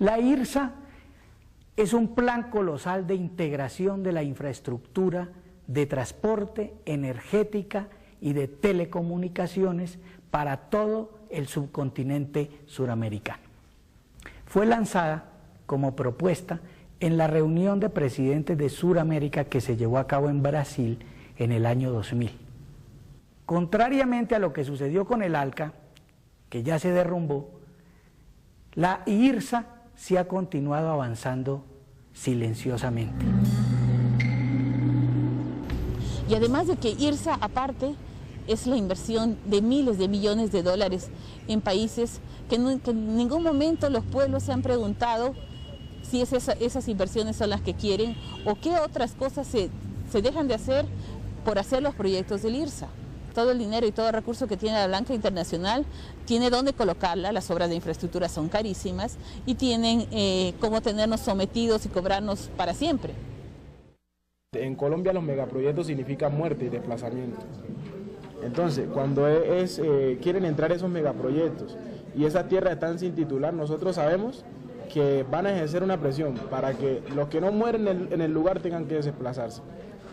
La IRSA es un plan colosal de integración de la infraestructura de transporte, energética y de telecomunicaciones para todo el subcontinente suramericano. Fue lanzada como propuesta en la reunión de presidentes de Suramérica que se llevó a cabo en Brasil en el año 2000. Contrariamente a lo que sucedió con el ALCA, que ya se derrumbó, la IRSA sí ha continuado avanzando silenciosamente. Y además de que IRSA, aparte, es la inversión de miles de millones de dólares en países que en ningún momento los pueblos se han preguntado si esas inversiones son las que quieren o qué otras cosas se dejan de hacer por hacer los proyectos del IRSA. Todo el dinero y todo el recurso que tiene la Banca Internacional tiene dónde colocarla, las obras de infraestructura son carísimas y tienen cómo tenernos sometidos y cobrarnos para siempre. En Colombia los megaproyectos significan muerte y desplazamiento. Entonces, cuando quieren entrar esos megaproyectos y esas tierras están sin titular, nosotros sabemos que van a ejercer una presión para que los que no mueren en el lugar tengan que desplazarse.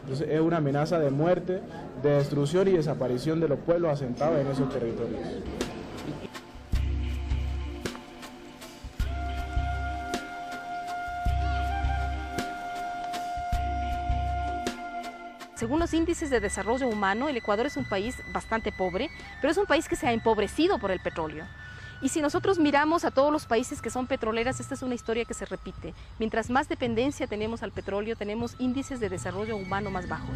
Entonces es una amenaza de muerte, de destrucción y desaparición de los pueblos asentados en esos territorios. Según los índices de desarrollo humano, el Ecuador es un país bastante pobre, pero es un país que se ha empobrecido por el petróleo. Y si nosotros miramos a todos los países que son petroleras, esta es una historia que se repite. Mientras más dependencia tenemos al petróleo, tenemos índices de desarrollo humano más bajos.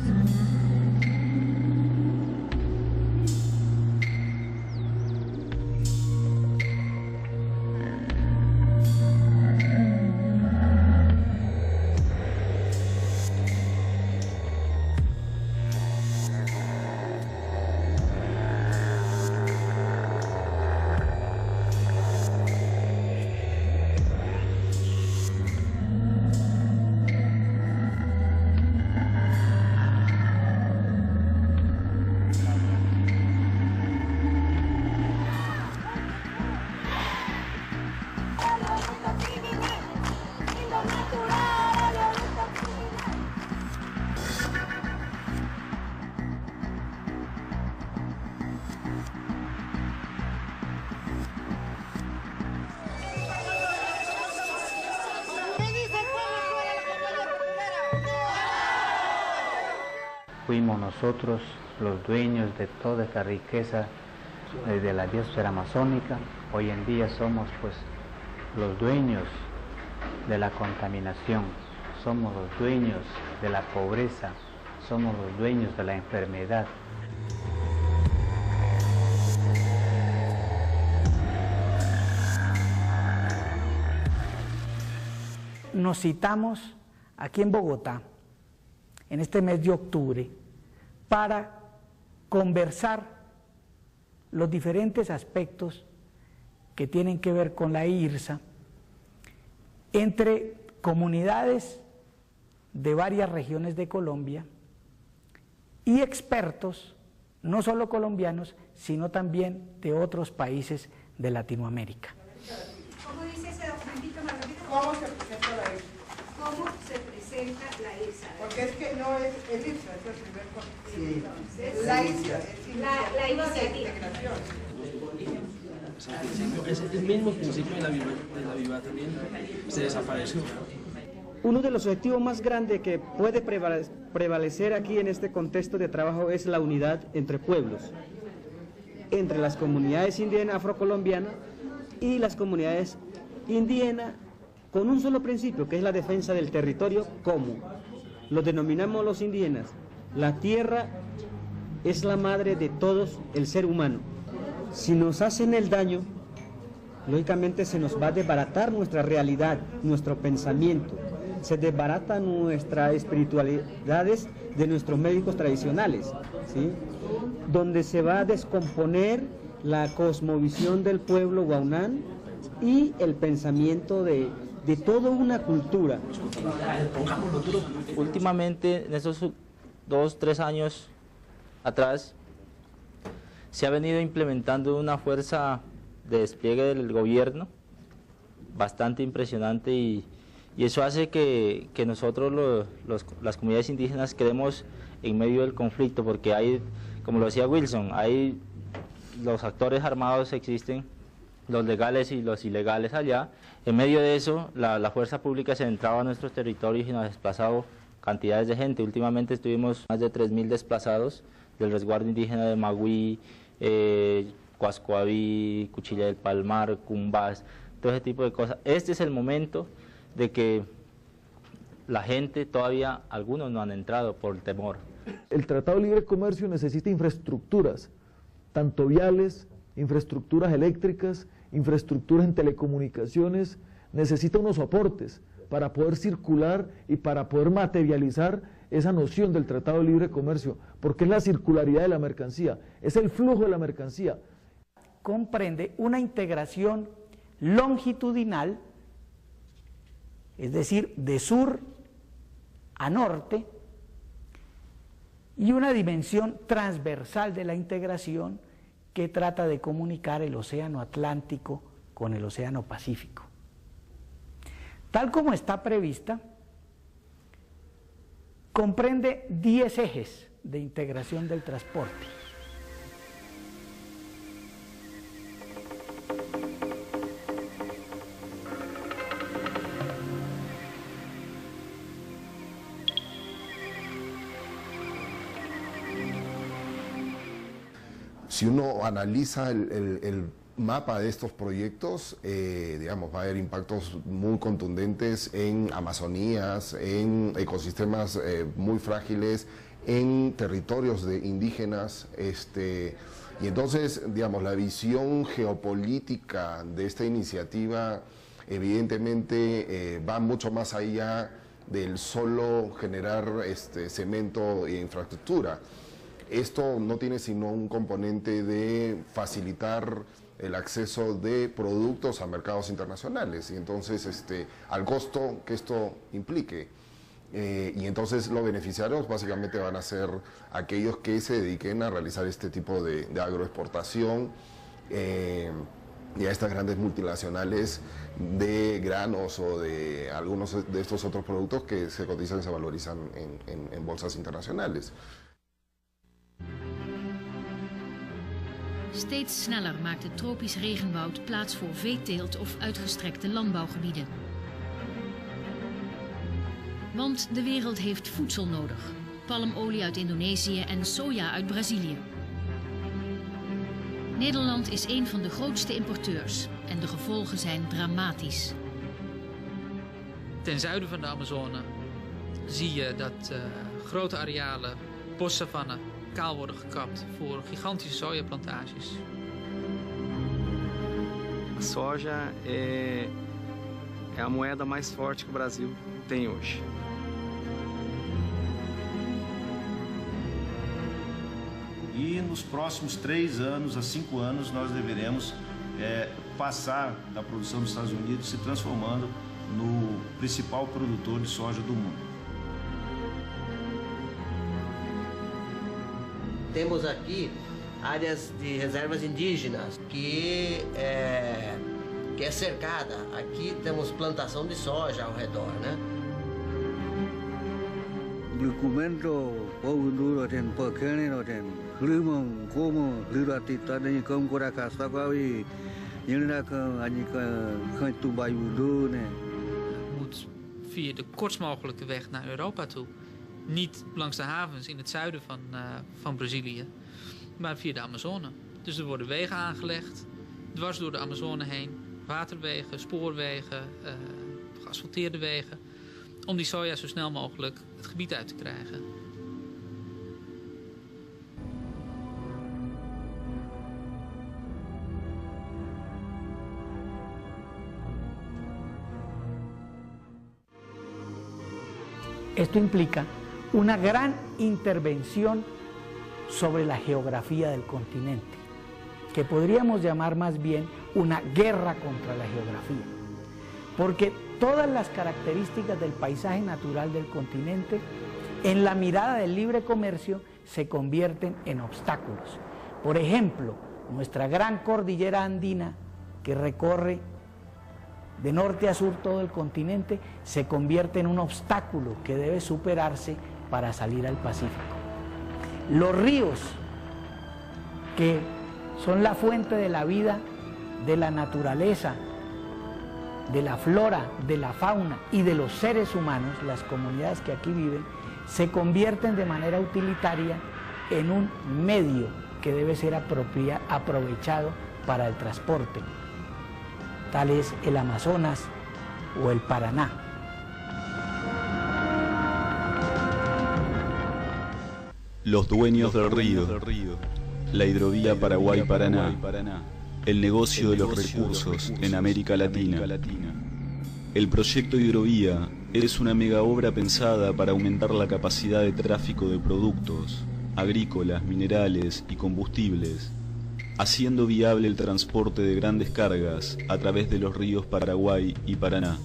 Fuimos nosotros los dueños de toda esta riqueza de la biosfera amazónica. Hoy en día somos pues los dueños de la contaminación, somos los dueños de la pobreza, somos los dueños de la enfermedad. Nos citamos aquí en Bogotá en este mes de octubre para conversar los diferentes aspectos que tienen que ver con la IRSA entre comunidades de varias regiones de Colombia y expertos, no solo colombianos, sino también de otros países de Latinoamérica. ¿Cómo dice ese documentito, Margarita? ¿Cómo se presenta la IRSA? ¿Cómo se presenta la IRSA? Porque es que no es el IRSA, es el primer Sí. La IRSA, La iniciativa. Es el mismo principio de la viva también se desapareció. Uno de los objetivos más grandes que puede prevalecer aquí en este contexto de trabajo es la unidad entre pueblos, entre las comunidades indígenas afrocolombianas y las comunidades indígenas, con un solo principio, que es la defensa del territorio. Como lo denominamos los indígenas, la tierra es la madre de todos, el ser humano. Si nos hacen el daño, lógicamente se nos va a desbaratar nuestra realidad, nuestro pensamiento, se desbaratan nuestras espiritualidades de nuestros médicos tradicionales, ¿sí? Donde se va a descomponer la cosmovisión del pueblo guaunán y el pensamiento de toda una cultura. Últimamente, en estos 2-3 años atrás, se ha venido implementando una fuerza de despliegue del gobierno bastante impresionante y eso hace que nosotros las comunidades indígenas quedemos en medio del conflicto, porque hay, como lo decía Wilson, hay los actores armados, existen los legales y los ilegales allá. En medio de eso, la fuerza pública se entraba a nuestros territorios y nos ha desplazado cantidades de gente. Últimamente estuvimos más de 3.000 desplazados del resguardo indígena de Magüí, Cuascoaví, Cuchilla del Palmar, Cumbás, todo ese tipo de cosas. Este es el momento de que la gente, todavía algunos no han entrado por temor. El Tratado de Libre Comercio necesita infraestructuras, tanto viales, infraestructuras eléctricas, infraestructuras en telecomunicaciones, necesita unos soportes para poder circular y para poder materializar esa noción del Tratado de Libre Comercio, porque es la circularidad de la mercancía, es el flujo de la mercancía. Comprende una integración longitudinal, es decir, de sur a norte, y una dimensión transversal de la integración que trata de comunicar el océano Atlántico con el océano Pacífico. Tal como está prevista, comprende 10 ejes de integración del transporte. Si uno analiza el mapa de estos proyectos, digamos, va a haber impactos muy contundentes en Amazonías, en ecosistemas muy frágiles, en territorios de indígenas, y entonces, digamos, la visión geopolítica de esta iniciativa evidentemente va mucho más allá del solo generar cemento e infraestructura. Esto no tiene sino un componente de facilitar el acceso de productos a mercados internacionales y entonces al costo que esto implique. Y entonces los beneficiarios básicamente van a ser aquellos que se dediquen a realizar este tipo de agroexportación y a estas grandes multinacionales de granos o de algunos de estos otros productos que se cotizan y se valorizan en bolsas internacionales. Steeds sneller maakt het tropisch regenwoud plaats voor veeteelt of uitgestrekte landbouwgebieden. Want de wereld heeft voedsel nodig. Palmolie uit Indonesië en soja uit Brazilië. Nederland is een van de grootste importeurs en de gevolgen zijn dramatisch. Ten zuiden van de Amazone zie je dat grote arealen bossavannen kaal worden gekapt voor gigantische sojaplantages. A soja é a moeda mais forte que o Brasil tem hoje. E nos próximos 3 anos a 5 anos nós deveremos passar da produção dos Estados Unidos se transformando no principal produtor de soja do mundo. Temos aqui áreas de reservas indígenas que é cercada. Aqui temos plantação de soja ao redor, né? Documento povo duro tem pequeno tem limão como liratita nem como curaca sagawi ainda com anika tubayu né. Moet via de kortst mogelijke weg naar Europa toe. Niet langs de havens in het zuiden van Brazilië, maar via de Amazone. Dus er worden wegen aangelegd, dwars door de Amazone heen. Waterwegen, spoorwegen, geasfalteerde wegen. Om die soja zo snel mogelijk het gebied uit te krijgen. Esto implica una gran intervención sobre la geografía del continente, que podríamos llamar más bien una guerra contra la geografía, porque todas las características del paisaje natural del continente, en la mirada del libre comercio, se convierten en obstáculos. Por ejemplo, nuestra gran cordillera andina, que recorre de norte a sur todo el continente, se convierte en un obstáculo que debe superarse para salir al Pacífico. Los ríos, que son la fuente de la vida, de la naturaleza, de la flora, de la fauna y de los seres humanos, las comunidades que aquí viven, se convierten de manera utilitaria en un medio que debe ser aprovechado para el transporte. Tal es el Amazonas o el Paraná. Los dueños del río, la hidrovía Paraguay-Paraná, el negocio de los recursos en América Latina. El proyecto Hidrovía es una mega obra pensada para aumentar la capacidad de tráfico de productos, agrícolas, minerales y combustibles, haciendo viable el transporte de grandes cargas a través de los ríos Paraguay y Paraná.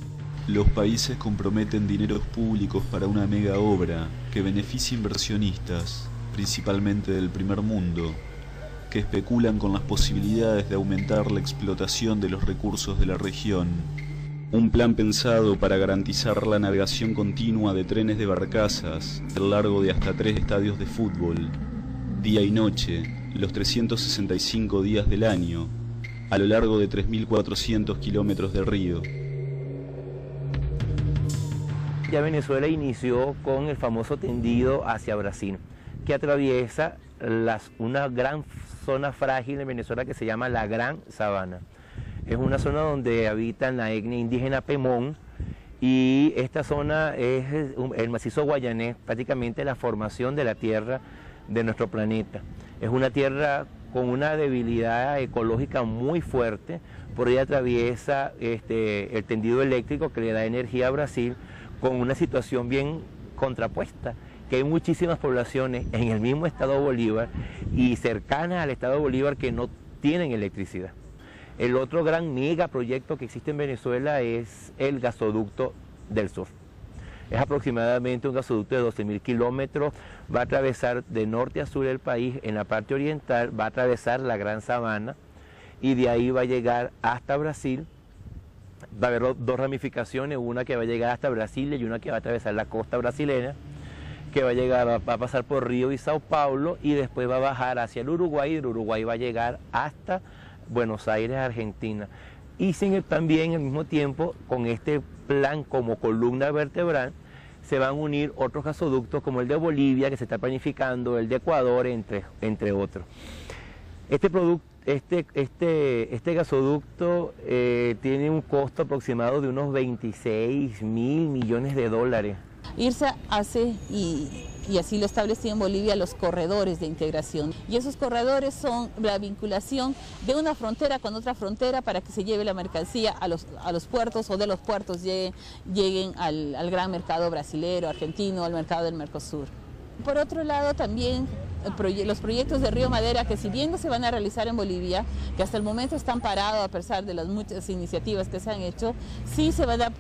Los países comprometen dineros públicos para una mega obra que beneficia inversionistas, principalmente del primer mundo, que especulan con las posibilidades de aumentar la explotación de los recursos de la región. Un plan pensado para garantizar la navegación continua de trenes de barcazas del largo de hasta 3 estadios de fútbol, día y noche, los 365 días del año, a lo largo de 3.400 kilómetros de río. Ya Venezuela inició con el famoso tendido hacia Brasil, que atraviesa una gran zona frágil en Venezuela que se llama la Gran Sabana. Es una zona donde habitan la etnia indígena Pemón, y esta zona es el macizo guayanés, prácticamente la formación de la tierra de nuestro planeta. Es una tierra con una debilidad ecológica muy fuerte, por ella atraviesa el tendido eléctrico que le da energía a Brasil, con una situación bien contrapuesta, que hay muchísimas poblaciones en el mismo estado Bolívar y cercanas al estado Bolívar que no tienen electricidad. El otro gran megaproyecto que existe en Venezuela es el gasoducto del sur. Es aproximadamente un gasoducto de 12.000 kilómetros, va a atravesar de norte a sur el país, en la parte oriental va a atravesar la Gran Sabana y de ahí va a llegar hasta Brasil. Va a haber dos ramificaciones, una que va a llegar hasta Brasilia y una que va a atravesar la costa brasileña, que va a pasar por Río y Sao Paulo y después va a bajar hacia el Uruguay, y del Uruguay va a llegar hasta Buenos Aires, Argentina. Y también al mismo tiempo, con este plan como columna vertebral, se van a unir otros gasoductos como el de Bolivia, que se está planificando, el de Ecuador, entre otros. Este gasoducto tiene un costo aproximado de unos 26.000 millones de dólares. IRSA hace, y así lo estableció en Bolivia, los corredores de integración. Y esos corredores son la vinculación de una frontera con otra frontera para que se lleve la mercancía a los puertos, o de los puertos lleguen al gran mercado brasilero, argentino, al mercado del Mercosur. Por otro lado, también los proyectos de Río Madera, que si bien no se van a realizar en Bolivia, que hasta el momento están parados a pesar de las muchas iniciativas que se han hecho, sí se van a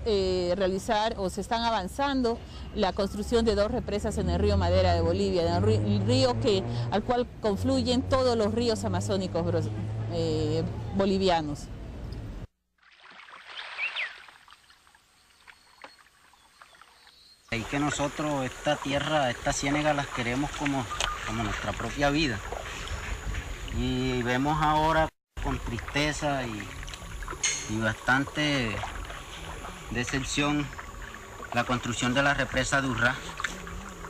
realizar, o se están avanzando, la construcción de 2 represas en el Río Madera de Bolivia, el río al cual confluyen todos los ríos amazónicos bolivianos. Y que nosotros esta tierra, esta ciénaga las queremos como nuestra propia vida. Y vemos ahora con tristeza y bastante decepción la construcción de la represa de Urrá,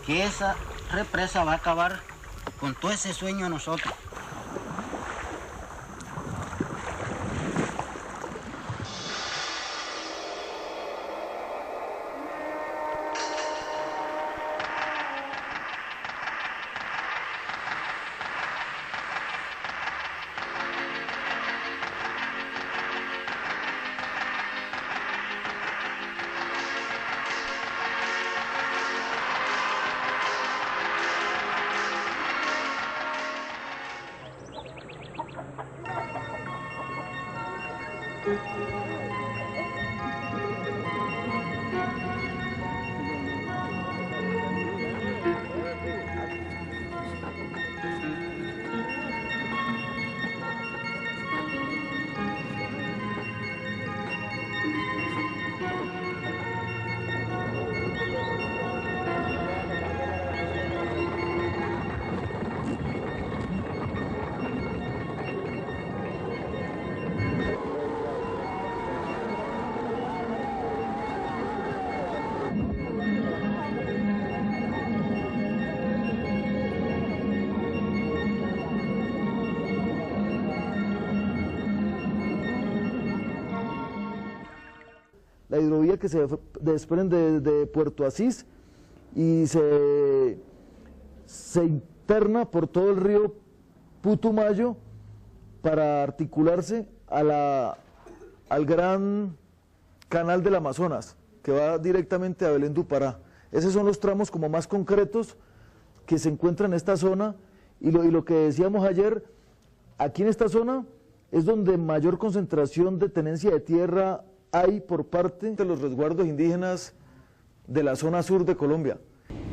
que esa represa va a acabar con todo ese sueño de nosotros. la hidrovía que se desprende de Puerto Asís y se interna por todo el río Putumayo para articularse al gran canal del Amazonas, que va directamente a Belén do Pará. Esos son los tramos como más concretos que se encuentran en esta zona, y lo que decíamos ayer, aquí en esta zona es donde mayor concentración de tenencia de tierra hay por parte de los resguardos indígenas de la zona sur de Colombia.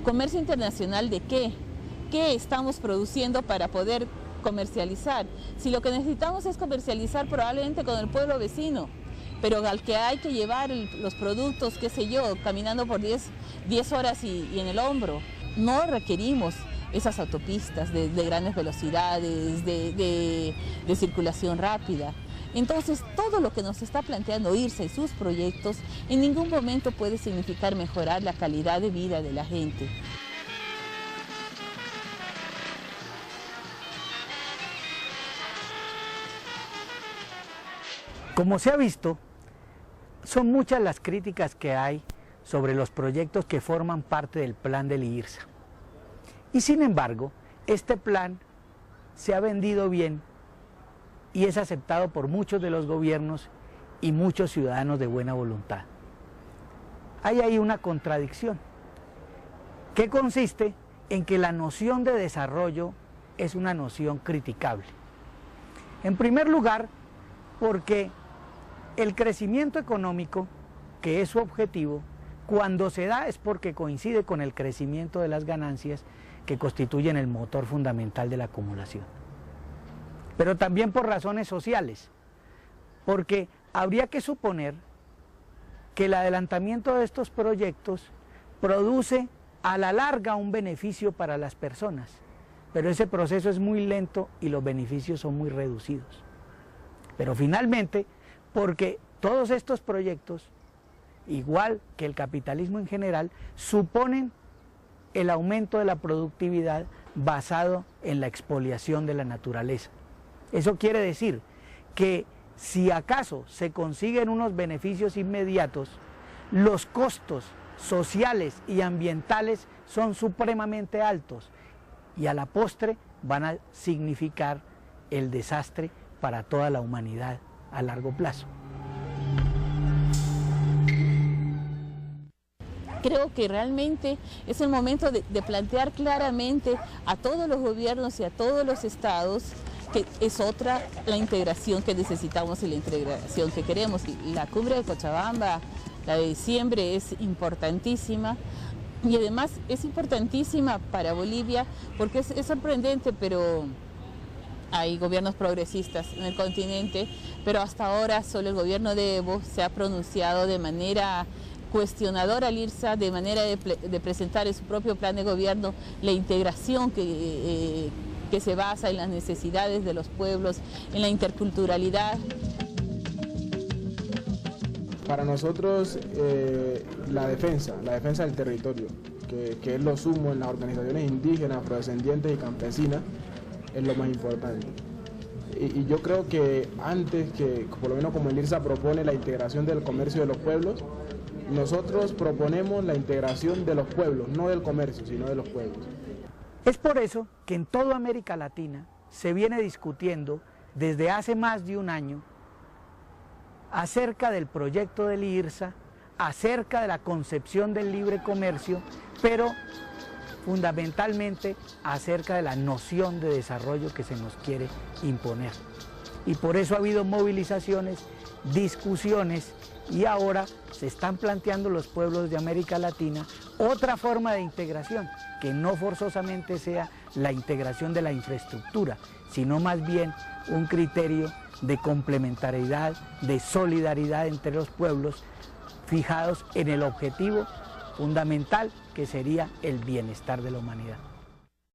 ¿Comercio internacional de qué? ¿Qué estamos produciendo para poder comercializar? Si lo que necesitamos es comercializar probablemente con el pueblo vecino, pero al que hay que llevar los productos, qué sé yo, caminando por 10 horas y en el hombro, no requerimos esas autopistas de grandes velocidades, de circulación rápida. Entonces, todo lo que nos está planteando IRSA y sus proyectos en ningún momento puede significar mejorar la calidad de vida de la gente. Como se ha visto, son muchas las críticas que hay sobre los proyectos que forman parte del plan del IRSA. Y sin embargo, este plan se ha vendido bien y es aceptado por muchos de los gobiernos y muchos ciudadanos de buena voluntad. Hay ahí una contradicción, que consiste en que la noción de desarrollo es una noción criticable. En primer lugar, porque el crecimiento económico, que es su objetivo, cuando se da es porque coincide con el crecimiento de las ganancias que constituyen el motor fundamental de la acumulación. Pero también por razones sociales, porque habría que suponer que el adelantamiento de estos proyectos produce a la larga un beneficio para las personas, pero ese proceso es muy lento y los beneficios son muy reducidos. Pero finalmente, porque todos estos proyectos, igual que el capitalismo en general, suponen el aumento de la productividad basado en la expoliación de la naturaleza. Eso quiere decir que si acaso se consiguen unos beneficios inmediatos, los costos sociales y ambientales son supremamente altos y a la postre van a significar el desastre para toda la humanidad a largo plazo. Creo que realmente es el momento de plantear claramente a todos los gobiernos y a todos los estados que es otra la integración que necesitamos y la integración que queremos. La cumbre de Cochabamba, la de diciembre, es importantísima y además es importantísima para Bolivia porque es sorprendente, pero hay gobiernos progresistas en el continente, pero hasta ahora solo el gobierno de Evo se ha pronunciado de manera cuestionadora al IRSA, de manera de presentar en su propio plan de gobierno la integración que se basa en las necesidades de los pueblos, en la interculturalidad. Para nosotros la defensa del territorio, que es lo sumo en las organizaciones indígenas, afrodescendientes y campesinas, es lo más importante. Y yo creo que antes que, por lo menos como el IRSA propone la integración del comercio de los pueblos, nosotros proponemos la integración de los pueblos, no del comercio, sino de los pueblos. Es por eso que en toda América Latina se viene discutiendo desde hace más de un año acerca del proyecto del IRSA, acerca de la concepción del libre comercio, pero fundamentalmente acerca de la noción de desarrollo que se nos quiere imponer. Y por eso ha habido movilizaciones, discusiones, y ahora se están planteando los pueblos de América Latina otra forma de integración, que no forzosamente sea la integración de la infraestructura, sino más bien un criterio de complementariedad, de solidaridad entre los pueblos, fijados en el objetivo fundamental que sería el bienestar de la humanidad.